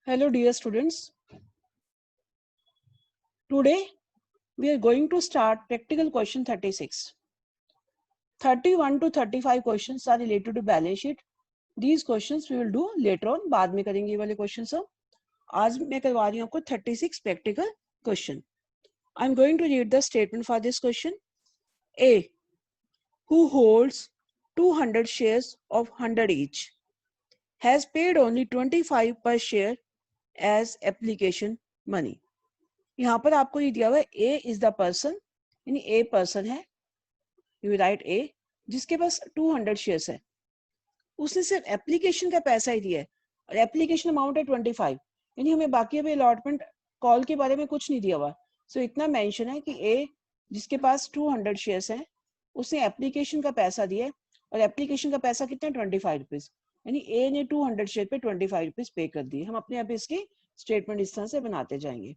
Hello dear students. Today we are going to start practical question 36. 31 to 35 questions are related to balance sheet. These questions we will do later on. बाद में करेंगे ये वाले questions सब. आज मैं करवा रही हूँ आपको 36 practical question. I am going to read the statement for this question. A. Who holds 200 shares of 100 each has paid only 25 per share as application money. यहाँ पर आपको ये दिया हुआ है ए इज द पर्सन, यानी ए पर्सन है, you right ए, जिसके पास 200 शेयर्स है. उसने सिर्फ एप्लीकेशन का पैसा ही दिया है और एप्लीकेशन अमाउंट है 25, यानी हमें बाकी अभी अलॉटमेंट कॉल के बारे में कुछ नहीं दिया हुआ. सो इतना मेंशन है कि ए जिसके पास 200 शेयर्स हैं उसने एप्लीकेशन का पैसा दिया है और एप्लीकेशन का पैसा कितना है 25 रुपीज, यानी ए ने 200 शेयर पे 25 रुपीज पे कर दिए. हम अपने आप इसकी स्टेटमेंट इस तरह से बनाते जाएंगे.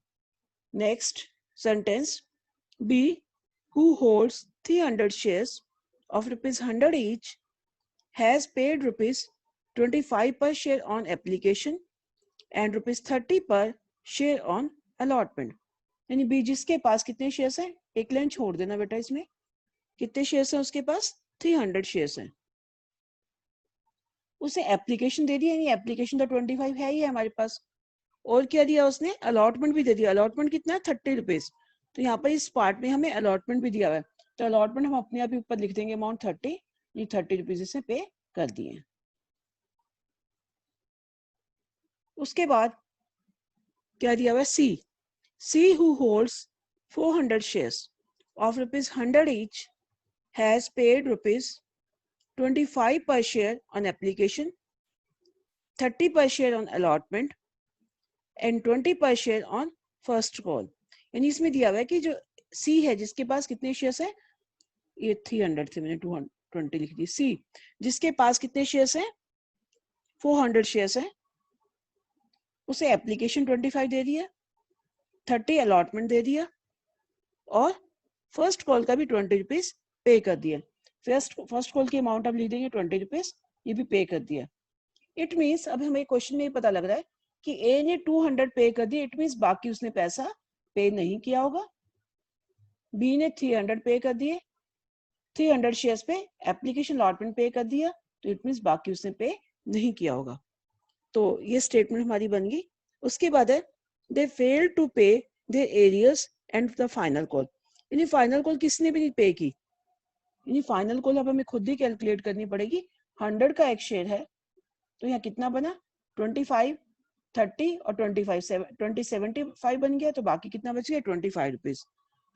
Next sentence. B. Who holds 300 shares of rupees 100 each has paid rupees 25 per share on application and rupees 30 per share on allotment. यानी बी जिसके पास कितने शेयर्स हैं, एक लाइन छोड़ देना बेटा, इसमें कितने शेयर्स हैं उसके पास 300 शेयर्स हैं. उसे एप्लीकेशन दे दी, यानी एप्लीकेशन तो 25 है ही है हमारे पास, और क्या दिया उसने, अलॉटमेंट भी दे दिया. अलॉटमेंट कितना है 30 रुपीज. तो यहाँ पर इस पार्ट में हमें अलॉटमेंट भी दिया हुआ है, तो अलॉटमेंट हम अपने आप ही ऊपर लिख देंगे अमाउंट 30, ये 30 रुपीज इसने पे कर दिए. उसके बाद क्या दिया हुआ है C. C who holds 400 shares of rupees 100 each has paid rupees 25 per share on application, 30 per share on allotment and 20 per share on first call. यानी इसमें दिया हुआ है कि जो सी है जिसके पास कितने शेयर्स है, ये 300 थे, मैंने 220 लिख दी. सी जिसके पास कितने शेयर्स हैं 400 शेयर्स हैं, उसे एप्लीकेशन 25 दे दिया, 30 अलॉटमेंट दे दिया और फर्स्ट कॉल का भी 20 रुपीज पे कर दिया. फर्स्ट कॉल की अमाउंट अब लिख देंगे 20 रुपीज, ये भी पे कर दिया. इट मीन्स अब हमें क्वेश्चन में पता लग रहा है कि ए ने 200 पे कर दिया, इट मीन्स बाकी उसने पैसा पे नहीं किया होगा. बी ने 300 पे कर दिए, 300 शेयर्स पे एप्लीकेशन अलॉटमेंट पे कर दिया, तो इट मीन्स बाकी उसने पे नहीं किया होगा. तो ये स्टेटमेंट हमारी बन गई. उसके बाद है they fail to pay their arrears and the final call. यानी फाइनल कॉल किसने भी नहीं पे की, यानी फाइनल कॉल अब हमें खुद ही कैलकुलेट करनी पड़ेगी. 100 का एक शेयर है, तो यहाँ कितना बना 25, 30 और 25, 75 बन गया, तो बाकी कितना बच गया 25 रुपीज.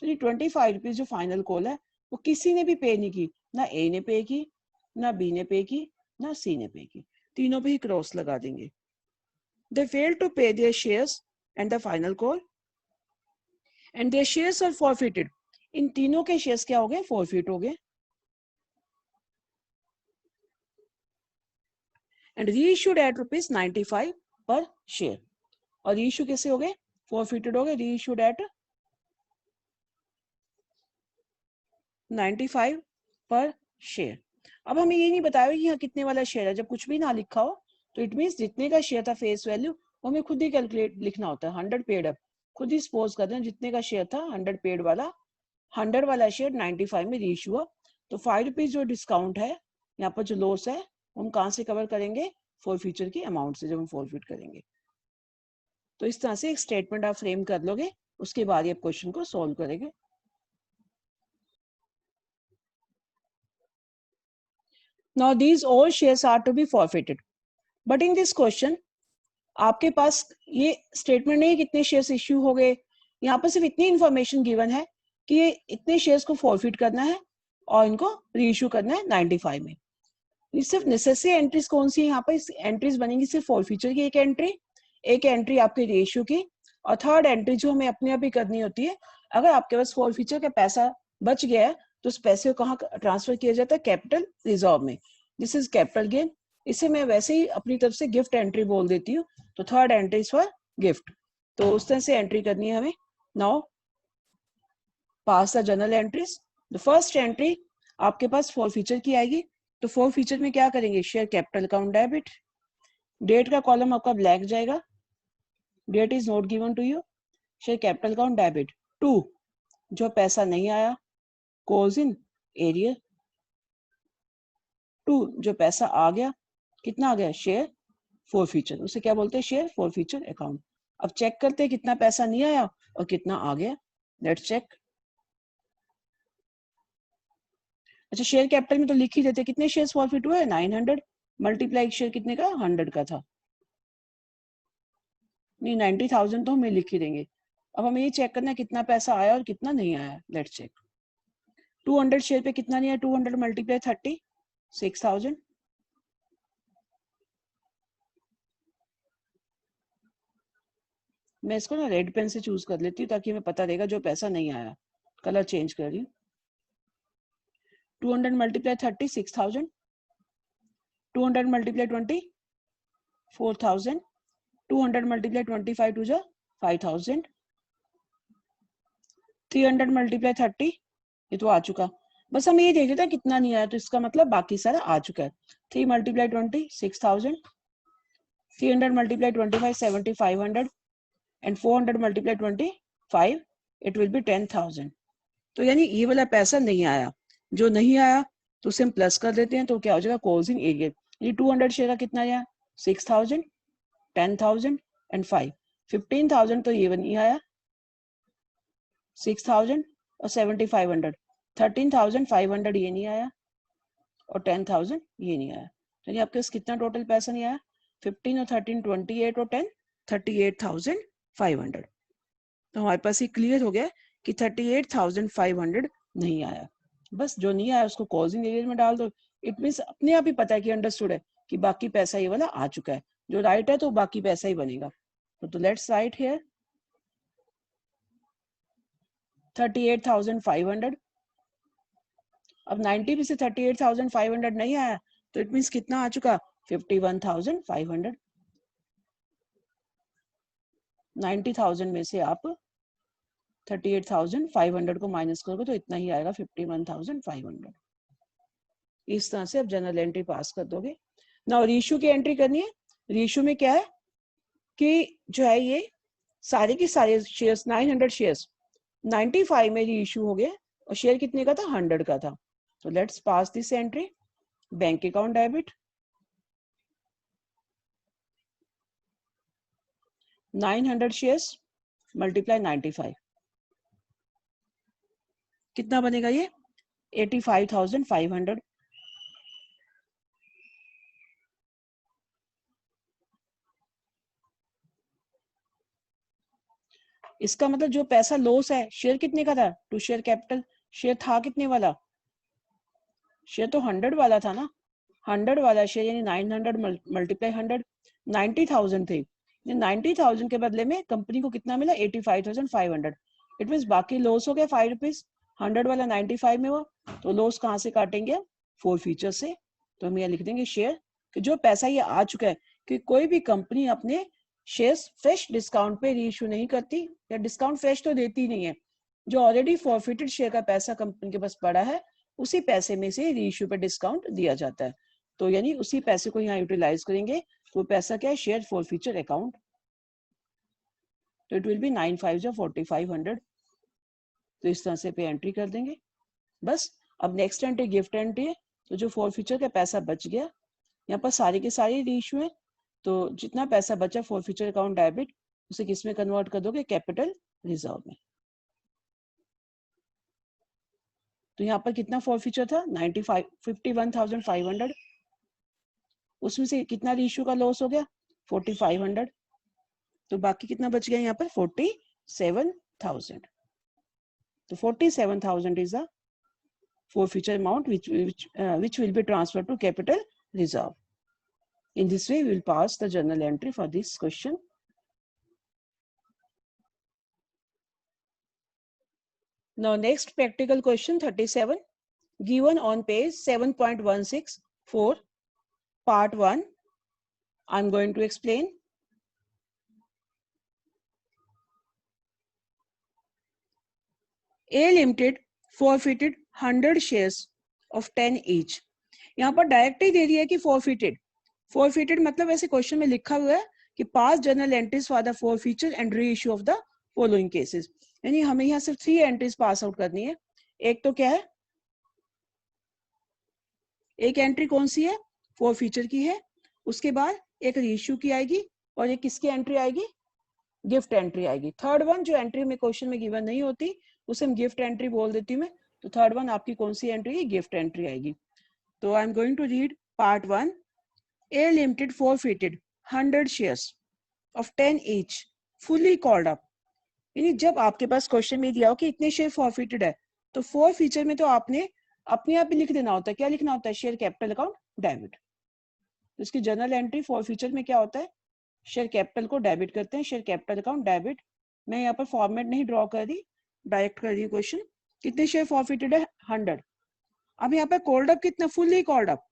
तो ये 25 रुपीज जो फाइनल कॉल है वो किसी ने भी पे नहीं की, ना ए ने पे की, ना बी ने पे की, ना सी ने पे की, तीनों पे ही क्रॉस लगा देंगे. They fail to pay their shares and the final call and their shares are forfeited. इन तीनों के शेयर्स क्या हो गए, फॉरफिट हो गए. एंड रीइश्यूड एट रुपीज 95 पर शेयर. और रीइश्यू कैसे हो गए, फॉरफिटेड हो गए, रीइश्यूड एट 95 पर शेयर. अब हमें ये नहीं बताया कि यहाँ कितने वाला शेयर है. जब कुछ भी ना लिखा हो तो इट मीन्स जितने का शेयर था फेस वैल्यू वो हमें खुद ही कैलकुलेट लिखना होता है. 100 पेड अब खुद ही सपोज कर दें जितने का शेयर था 100 पेड वाला, 100 वाला शेयर 95 में रीइश्यू हुआ, तो 5 रुपीज जो डिस्काउंट है यहाँ पर जो लॉस है हम कहाँ से कवर करेंगे, फॉर फ्यूचर की अमाउंट से, जब हम फॉरफिट करेंगे. तो इस तरह से एक स्टेटमेंट आप फ्रेम कर लोगे, उसके बाद ये क्वेश्चन को सॉल्व करेंगे. Now these all shares are to be forfeited. But in this question आपके पास ये स्टेटमेंट नहीं कितने शेयर्स इश्यू हो गए, यहाँ पर सिर्फ इतनी इंफॉर्मेशन गिवन है कि ये इतने शेयर्स को फॉरफिट करना है और इनको रीइश्यू करना है 95 में. ये सिर्फ नेसेसरी एंट्रीज कौन सी है, यहाँ पर एंट्रीज बनेंगी सिर्फ फॉरफिचर की एक एंट्री आपके रीइश्यू की, और थर्ड एंट्री जो हमें अपने आप ही करनी होती है. अगर आपके पास फॉरफिचर का पैसा बच गया है तो उस पैसे को कहाँ ट्रांसफर किया जाता है, कैपिटल रिजर्व में. This is capital gain. इसे मैं वैसे ही अपनी तरफ से गिफ्ट एंट्री बोल देती हूँ, तो third entry is for gift. तो उस तरह से एंट्री करनी है हमें. Now pass the journal entries. The first entry आपके पास फॉरफिचर की आएगी, तो फॉरफिचर में क्या करेंगे, share capital account debit. Date का कॉलम आपका ब्लैक जाएगा, date is not given to you, share capital account debit. 2 जो पैसा नहीं आया, कॉज इन एरियर। 2 जो पैसा आ गया, कितना आ गया, शेयर फॉरफीचर, उसे क्या बोलते हैं, शेयर फॉरफीचर अकाउंट। अब चेक करते हैं कितना पैसा नहीं आया और कितना आ गया, लेट्स चेक। अच्छा शेयर कैपिटल में तो लिख ही देते कितने शेयर फॉरफिट हुए, 900 मल्टीप्लाई शेयर कितने का, 100 का था, नहीं 90,000 तो हमें लिख ही देंगे। अब हमें ये चेक करना है कितना पैसा आया और कितना नहीं आया, लेट्स चेक। 200 शेयर पे कितना नहीं आया, 200 मल्टीप्लाई 30, 6,000। मैं इसको ना रेड पेन से चूज कर लेती हूँ ताकि हमें पता रहेगा जो पैसा नहीं आया। कलर चेंज कर रही हूँ। 200 मल्टीप्लाई 30, 6,000। 200 मल्टीप्लाई 20, 4,000। 200 मल्टीप्लाई 25 टू जा 5,000। 300 मल्टीप्लाई 30, ये तो आ चुका। बस हम ये देख लेते हैं कितना नहीं आया, तो इसका मतलब बाकी सारा आ चुका है। 3 multiply 20, 6,000। 300 multiply 25, 7,500 and 400 multiply 25, it will be 10,000। तो यानी ये वाला पैसा नहीं आया, जो नहीं आया तो उसे हम प्लस कर देते हैं, तो क्या हो जाएगा, क्लोजिंग एरियर। ये 200 शेयर का कितना आया, 6,000, 10,000 एंड 5, 15,000 तो ये नहीं आया, 6,000 और 7,500, 13,500 ये नहीं आया और 10,000 ये नहीं आया। तो आपके पास कितना टोटल पैसा नहीं आया, 15 और 13, 28 और 10, 38,500। तो हमारे पास ये क्लियर हो गया कि 38,500 नहीं आया। बस जो नहीं आया उसको कॉजिंग एरिया में डाल दो। इट मीन्स अपने आप ही पता है कि अंडरस्टूड है कि बाकी पैसा ये वाला आ चुका है, जो राइट है तो बाकी पैसा ही बनेगा। तो लेट्स राइट हियर 38,500। अब 90 में से 38,500 नहीं आया तो इट मीन्स कितना आ चुका, 51,500। 90,000 में से आप 38,500 को माइनस करोगे तो इतना ही आएगा, 51,500। इस तरह से आप जनरल एंट्री पास कर दोगे। नाउ रीइश्यू की एंट्री करनी है। रीइश्यू में क्या है कि जो है ये सारे के सारे शेयर्स 900 शेयर्स 95 में रीइश्यू हो गए और शेयर कितने का था, 100 का था। तो let's pass this entry. Bank account debit 900 shares multiply 95, कितना बनेगा ये, 85,500। इसका मतलब जो पैसा लॉस है, शेयर कितने का था, टू शेयर कैपिटल, शेयर था कितने वाला, शेयर तो 100 वाला था ना, 100 वाला शेयर यानी 900 मल्टीप्लाई 100, 90,000 थे। 90,000 के बदले में कंपनी को कितना मिला, 85,500। इट मीन्स बाकी लॉस हो गया 5 रुपीज, 100 वाला 95 में हुआ, तो लॉस कहाँ से काटेंगे, फॉरफीचर से। तो हम यहाँ लिख देंगे शेयर कि जो पैसा ये आ चुका है, कि कोई भी कंपनी अपने शेयर्स फ्रेश डिस्काउंट पे रीइश्यू नहीं करती, या डिस्काउंट फ्रेश तो देती नहीं है, जो ऑलरेडी फॉरफिटेड शेयर का पैसा कंपनी के पास पड़ा है उसी पैसे में से रीइश्यू पे डिस्काउंट दिया जाता है। तो यानी उसी पैसे को यहाँ यूटिलाइज करेंगे, तो पैसा क्या है, शेयर फॉरफीचर अकाउंट। तो इट विल बी 9,5 या 4,500। तो इस तरह से पे एंट्री कर देंगे बस। अब नेक्स्ट एंट्री गिफ्ट एंट्री है। तो जो फॉरफीचर का पैसा बच गया, यहाँ पर सारे के सारे रीइश्यू है, तो जितना पैसा बचा फॉरफीचर अकाउंट डेबिट, उसे किस में कन्वर्ट कर दोगे, कैपिटल रिजर्व में। तो यहाँ पर कितना फॉरफीचर था, 51,500, उसमें से कितना रीइश्यू का लॉस हो गया, 4,500। तो बाकी कितना बच गया यहाँ पर, 47,000। तो 47,000 is the forfeiture amount which will be transferred to capital reserve. In this way, we will pass the journal entry for this question. Now, next practical question 37, given on page 7.16 for part 1. I'm going to explain. A Limited forfeited 100 shares of 10 each. यहाँ पर direct ही दे दिया है कि forfeited मतलब ऐसे question में लिखा हुआ है कि pass journal entries for the forfeiture and reissue of the following cases, यानी हमें यहाँ सिर्फ 3 एंट्रीज पास आउट करनी है। एक तो क्या है, एक एंट्री कौन सी है, फोर फीचर की है, उसके बाद एक री इश्यू की आएगी और एक किसकी एंट्री आएगी, गिफ्ट एंट्री आएगी। थर्ड वन जो एंट्री में क्वेश्चन में गिवन नहीं होती उसे हम गिफ्ट एंट्री बोल देती हूँ मैं, तो थर्ड वन आपकी कौन सी एंट्री है, गिफ्ट एंट्री आएगी। तो I am going to read part 1। A Limited forfeited 100 shares of 10 each fully called up, यानी जब आपके पास क्वेश्चन में दिया हो कि इतने शेयर फॉरफिटेड है तो फोर फीचर में तो आपने अपने आप ही लिख देना होता है। क्या लिखना होता है, शेयर कैपिटल अकाउंट डेबिट। तो इसकी जर्नल एंट्री फोर फीचर में क्या होता है, शेयर कैपिटल को डेबिट करते हैं, शेयर कैपिटल अकाउंट डेबिट। मैं यहाँ पर फॉर्मेट नहीं ड्रॉ कर रही, डायरेक्ट कर रही हूँ क्वेश्चन। कितने शेयर फॉरफिटेड है, 100। अब यहाँ पर कॉल्ड अप कितना, fully called up.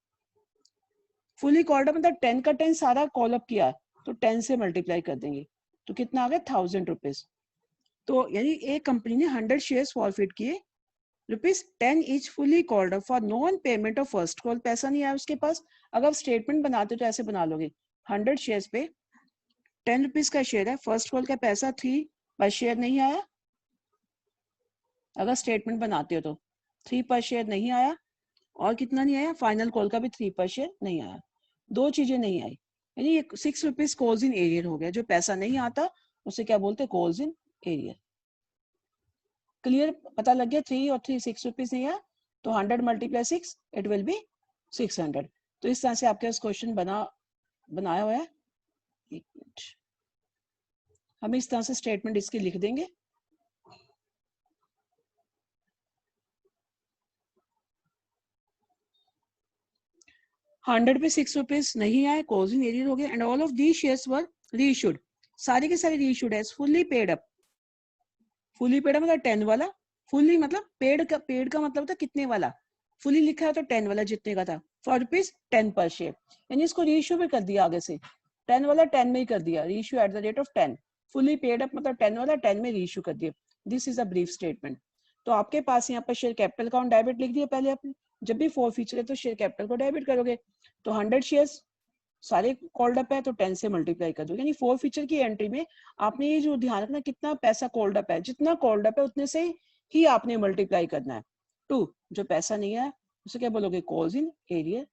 Fully called up मतलब 10 का 10 सारा कॉल अप किया, तो 10 से मल्टीप्लाई कर देंगे तो कितना आ गया, 1000 रुपीज। तो यानी एक कंपनी ने 100 शेयर्स फॉरफिट किए, ₹10 each fully called up for non payment of first call. पैसा नहीं आया उसके पास। अगर स्टेटमेंट बनाते तो ऐसे बना लोगे, 100 शेयर्स पे 10 रुपीज का शेयर है, फर्स्ट कॉल का पैसा 3 पर शेयर नहीं आया। अगर स्टेटमेंट बनाते हो तो 3 पर शेयर नहीं आया, और कितना नहीं आया, फाइनल कॉल का भी 3 पर शेयर नहीं आया। दो चीजें नहीं आई, यानी ये 6 रुपीज कॉल्स इन एरियर हो गया। जो पैसा नहीं आता उसे क्या बोलते हैं, कॉल्स इन एरियर। क्लियर, पता लग गया, 3 और 3 6 रुपीज नहीं आया, तो 100 मल्टीप्लाई 6 इट विल बी 600। तो इस तरह से आपके पास क्वेश्चन बनाया हुआ है। एक मिनट, हम इस तरह से स्टेटमेंट इसकी लिख देंगे। हंड्रेड पे 6 रुपीज नहीं आए, कॉल्स इन एरियर हो गया, and all of these shares were reissued. सारे के सारे रीइश्यूड है, fully paid up. Fully paid मतलब 10 वाला, फुली मतलब पेड का मतलब था कितने वाला, फुली लिखा है तो 10 वाला जितने का था, फॉर ₹10 पर शेयर। यानी इसको रीइश्यू भी कर दिया, आगे से 10 वाला 10 में ही कर दिया, reissue at the rate of 10। Fully paid up मतलब 10 वाला 10 में रीइश्यू कर दिया। This is a brief statement. तो आपके पास यहाँ पर शेयर कैपिटल अकाउंट डेबिट लिख दिया पहले आपने। जब भी फोर फीचर है तो शेयर कैपिटल को डेबिट करोगे, तो 100 शेयर्स सारे कॉल्ड अप है तो 10 से मल्टीप्लाई कर दो। यानी फोर फीचर की एंट्री में आपने ये जो ध्यान रखना, कितना पैसा कॉल्ड अप है, जितना कॉल्ड अप है उतने से ही आपने मल्टीप्लाई करना है। 2 जो पैसा नहीं है उसे क्या बोलोगे, कॉल्स इन एरियर।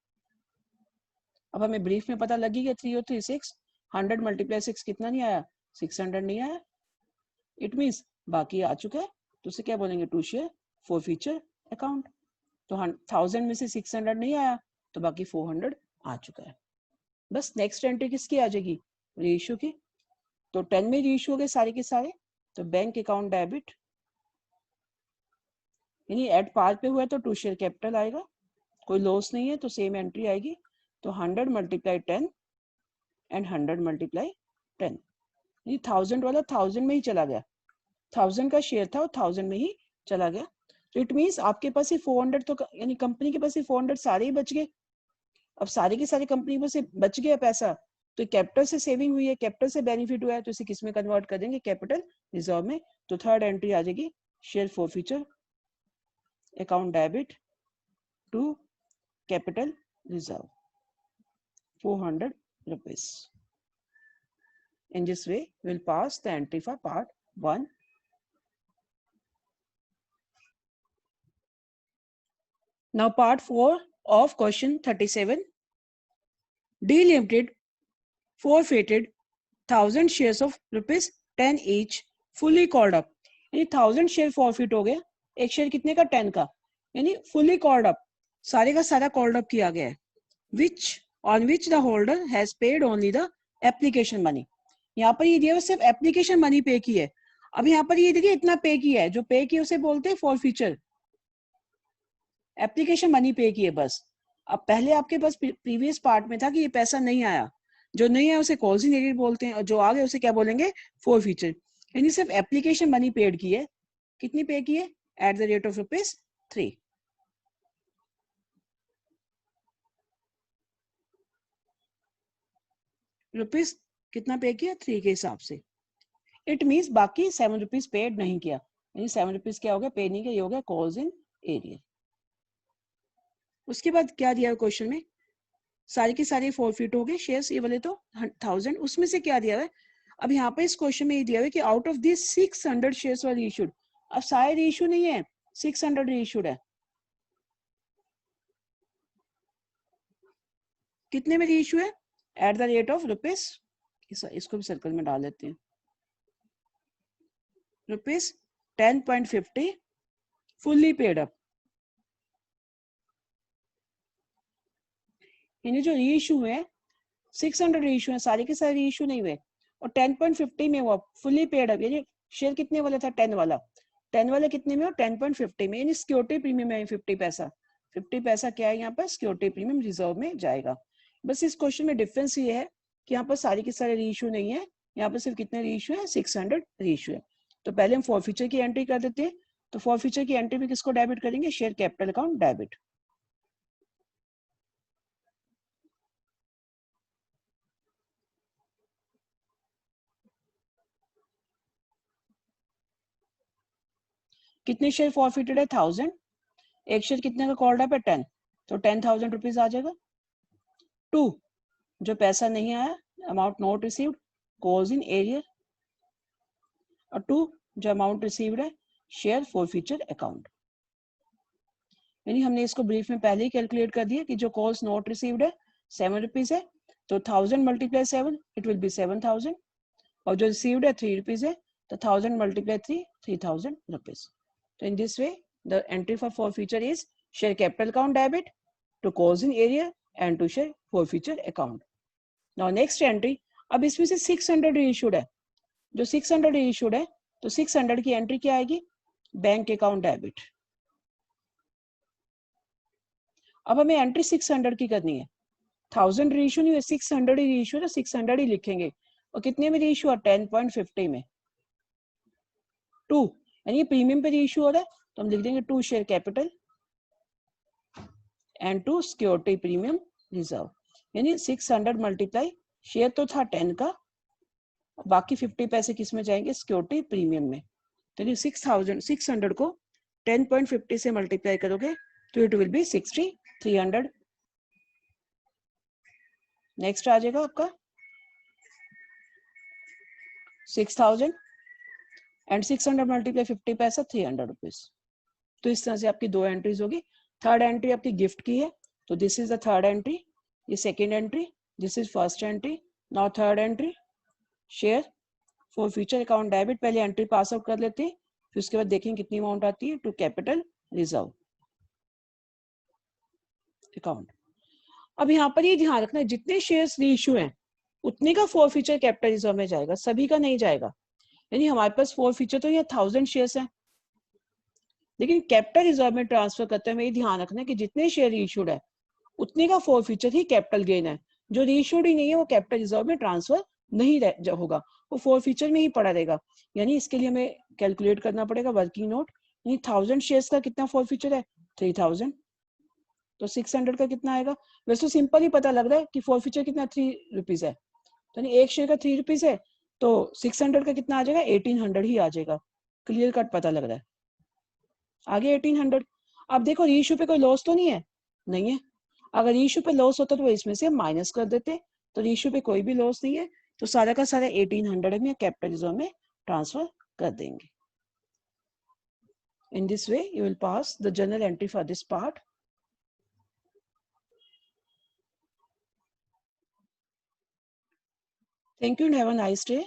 अब हमें ब्रीफ में पता लगी कि 3 और 3 6, 100 मल्टीप्लाई 6 कितना नहीं आया, 600 नहीं आया। इट मीन्स बाकी आ चुका है, तो उसे क्या बोलेंगे, to share forfeiture account. तो 1000 में से 600 नहीं आया, तो बाकी 400 आ चुका है। बस नेक्स्ट एंट्री किसकी आ जाएगी, रीइश्यू की। तो 10 में रीइश्यू हो गए सारे के सारे, तो बैंक अकाउंट डेबिट, यानी एट पार पे हुआ तो टू शेयर कैपिटल आएगा, कोई लॉस नहीं है तो सेम एंट्री आएगी। तो 100 मल्टीप्लाई 10 एंड 100 मल्टीप्लाई 10, ये 1000 वाला 1000 में ही चला गया, 1000 का शेयर था और 1000 में ही चला गया। तो इट मीन्स आपके पास ही 400, तो यानी कंपनी के पास ही 400 सारे ही बच गए। अब सारे के सारे कंपनी में से बच गया पैसा, तो कैपिटल से सेविंग हुई है, कैपिटल से बेनिफिट हुआ है, तो इसे किस में कन्वर्ट कर देंगे, कैपिटल रिजर्व में। तो थर्ड एंट्री आ जाएगी, share forfeiture account debit to capital reserve, 400 rupees. In this way, we will pass the entry for part 1. Now part 4 of question 37. D Limited forfeited 1000 shares of ₹10 each fully called up. यानी 1000 share forfeit हो गया, एक share कितने का, 10 का, यानी fully called up, सारे का सारा कॉल्ड अप किया गया है। Which on which the holder has paid only the application money. यहाँ पर ये दिया सिर्फ एप्लीकेशन मनी पे की है। अब यहाँ पर ये देखिए इतना पे किया है, जो पे किया उसे बोलते हैं फॉरफीचर, एप्लीकेशन मनी पे की है बस। अब पहले आपके पास प्रीवियस पार्ट में था कि ये पैसा नहीं आया, जो नहीं आया उसे कॉल्स इन एरियर बोलते हैं, और जो आ गया उसे क्या बोलेंगे, फॉरफीचर। यानी सिर्फ एप्लीकेशन मनी पेड की है, कितनी पे की है, at the rate of ₹3। Rupees कितना पे किया, 3 के हिसाब से। इट मीन्स बाकी 7 रुपीज पेड नहीं किया, यानी 7 रुपीज क्या हो गया, पे नहीं किया, ये हो गया कॉल्स इन एरियर। उसके बाद क्या दिया क्वेश्चन में, सारी की सारी फॉरफिट हो गए शेयर्स, ये वाले तो 1000, उसमें से क्या दिया हुआ है, अब यहाँ पे इस क्वेश्चन में ये दिया हुआ है कि out of this 600 shares were issued. अब सारे इशू नहीं है, 600 इशूड है। कितने में इशू है? At the rate of rupees, इसको भी सर्कल में डाल देते हैं, रुपीज 10.50 फुल्ली पेड अप। यानी जो रीइशू है 600 रीइशू है, सारे के सारे रीइशू नहीं हुए, और 10.50 में वो फुल्ली पेड अप, यानी शेयर कितने वाला था? 10 वाला, 10 वाला कितने में? और 10.50 में, यानी सिक्योरिटी प्रीमियम है 50 पैसा। 50 पैसा क्या है यहाँ पर? सिक्योरिटी प्रीमियम रिजर्व में जाएगा। बस इस क्वेश्चन में डिफरेंस ये है कि यहाँ पर सारी के सारे रीइशू नहीं है, यहाँ पर सिर्फ कितने रीइशू है? 600 रीइशू है। तो पहले हम फॉरफीचर की एंट्री कर देते हैं। तो फॉरफीचर की एंट्री में किसको डेबिट करेंगे? Share capital account debit. कितने शेयर फॉरफिटेड है? 1000। एक शेयर कितने का कॉल्ड अप है? 10, तो 10,000 रुपीज आ जाएगा। 2, जो पैसा नहीं आया, amount not received, cause in arrear. और 2, जो अमाउंट रिसीव्ड है, शेयर फॉरफीचर अकाउंट। यानी हमने इसको ब्रीफ में पहले ही कैलकुलेट कर दिया कि जो कॉल्स नॉट रिसीव्ड है 7 रुपीज है, तो 1000 मल्टीप्लाई 7, इट विल बी 7000, और जो रिसीव्ड है 3 रुपीज है, तो 1000 मल्टीप्लाई 3, 3000 रुपीज। तो in this way the entry for forfeiture is share capital account debit to calls in arrear and to share forfeiture account. Now next entry, अब इसमें से 600 issued है, जो 600 इशूड है, तो 600 की एंट्री क्या आएगी? Bank account debit. अब हमें एंट्री 600 की करनी है, 1000 रीइशू नहीं है, 600 ही रीइशू है, 600 ही लिखेंगे। और कितने में रीइशू है? 10.50 में। 2, यानी प्रीमियम पे रीइशू हो रहा है, तो हम लिख देंगे 2 share capital and 2 security premium reserve. यानी 600 मल्टीप्लाई, शेयर तो था 10 का, बाकी 50 पैसे किस में जाएंगे? सिक्योरिटी प्रीमियम में। तो ये 600 को 10.50 से मल्टीप्लाई करोगे तो इट विल बी 6300। नेक्स्ट आ जाएगा आपका 6000 एंड 600 मल्टीप्लाई 50 पैसा 300 रुपीज। तो इस तरह से आपकी दो एंट्रीज होगी। थर्ड एंट्री आपकी गिफ्ट की है, तो this is the third entry, ये second entry, this is first entry. Now third entry, share forfeiture account debit. पहले एंट्री पास आउट कर लेते हैं, फिर उसके बाद देखेंगे कितनी अमाउंट आती है टू कैपिटल रिजर्व अकाउंट। अब यहाँ पर ये ध्यान रखना है, जितने शेयर्स रीइशू हैं उतने का फॉर फ्यूचर कैपिटल रिजर्व में जाएगा, सभी का नहीं जाएगा। यानी हमारे पास फॉर फ्यूचर तो ये 1000 शेयर्स हैं, लेकिन कैपिटल रिजर्व में ट्रांसफर करते हुए ये ध्यान रखना है कि जितने शेयर इशूड है उतने का for future he capital gain है। जो रीइशूड ही नहीं है वो कैपिटल रिजर्व में ट्रांसफर नहीं होगा, वो फॉर फ्यूचर में ही पड़ा रहेगा। यानी इसके लिए हमें कैलकुलेट करना पड़ेगा वर्किंग नोट। यानी 1000 शेयर्स का कितना फॉर फ्यूचर है? 3000, तो 600 का कितना आएगा? वैसे तो सिंपल ही पता लग रहा है कि फॉर फ्यूचर कितना 3 रुपीज है, तो एक शेयर का 3 रुपीज है, तो 600 का कितना आ जाएगा? 1800 ही आ जाएगा। क्लियर कट पता लग रहा है। आगे 1800। अब देखो रीइशू पे कोई लॉस तो नहीं है? नहीं है। अगर रीइशू पे लॉस होता तो इसमें से माइनस कर देते, तो रीइशू पे कोई भी लॉस नहीं है, तो सारा का सारा 1800 में कैपिटल रिजर्व में ट्रांसफर कर देंगे। In this way you will pass the journal entry for this part. Thank you and have a nice day.